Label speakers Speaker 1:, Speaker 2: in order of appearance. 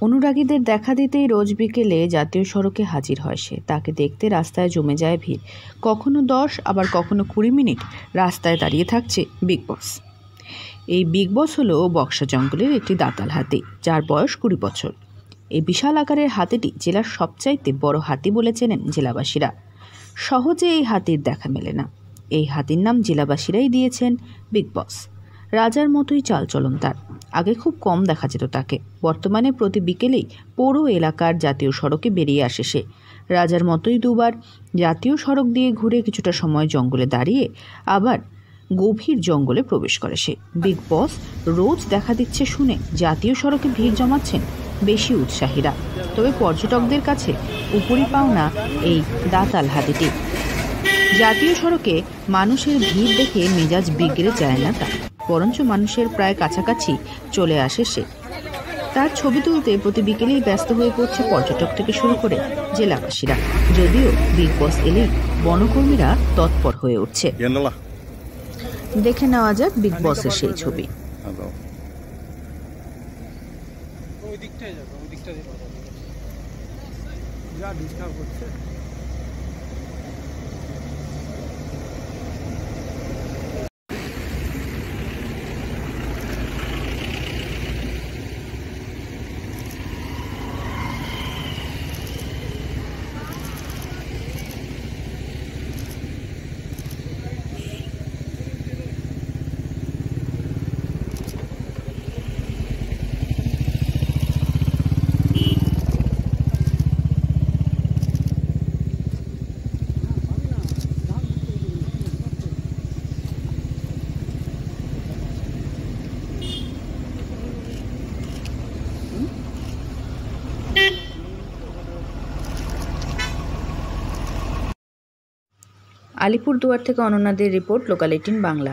Speaker 1: অনুরাগীদের দেখা দিতেই রোজ বিকেলে জাতীয় সড়কে হাজির হয় সে। তাকে দেখতে রাস্তায় জমে যায় ভিড়। কখনো 10 আবার কখনো 20 মিনিট রাস্তায় দাঁড়িয়ে থাকছে বিগ বস। এই বিগ বস হলো বক্সা জঙ্গলের একটি দাঁতাল হাতি, যার বয়স 20 বছর। এই বিশাল আকারের হাতিটি জেলার সবচাইতে বড় হাতি বলে চেনেন জেলাবাসীরা। সহজে এই হাতির দেখা মেলে না। এই হাতির নাম জেলাবাসীরাই দিয়েছেন বিগ বস। রাজার মতোই চালচলন তার। আগে খুব কম দেখা যেত তাকে। বর্তমানে প্রতি বিকেলেই পৌর এলাকার জাতীয় সড়কে বেরিয়ে আসে সে। রাজার মতোই দুবার জাতীয় সড়ক দিয়ে ঘুরে কিছুটা সময় জঙ্গলে দাঁড়িয়ে আবার গভীর জঙ্গলে প্রবেশ করে সে। বিগ বস রোজ দেখা দিচ্ছে শুনে জাতীয় সড়কে ভিড় জমাচ্ছেন বেশি উৎসাহীরা। তবে পর্যটকদের কাছে উপরি পাওনা এই দাঁতাল হাতিটি। জাতীয় সড়কে মানুষের ভিড় দেখে মেজাজ বিগড়ে যায় না তার, বরঞ্চ মানুষের প্রায় কাছাকাছি চলে আসে সে। তার ছবি তুলতে প্রতি বিকেলেই ব্যস্ত হয়ে পড়ছে পর্যটক থেকে শুরু করে জেলাবাসীরা। যদিও বিগ বস এলেই বনকর্মীরা তৎপর হয়ে উঠছে। দেখে নেওয়া যাক বিগ বসের সেই ছবি। আলিপুরদুয়ার থেকে অনন্যাদের রিপোর্ট, লোকাল 18 বাংলা।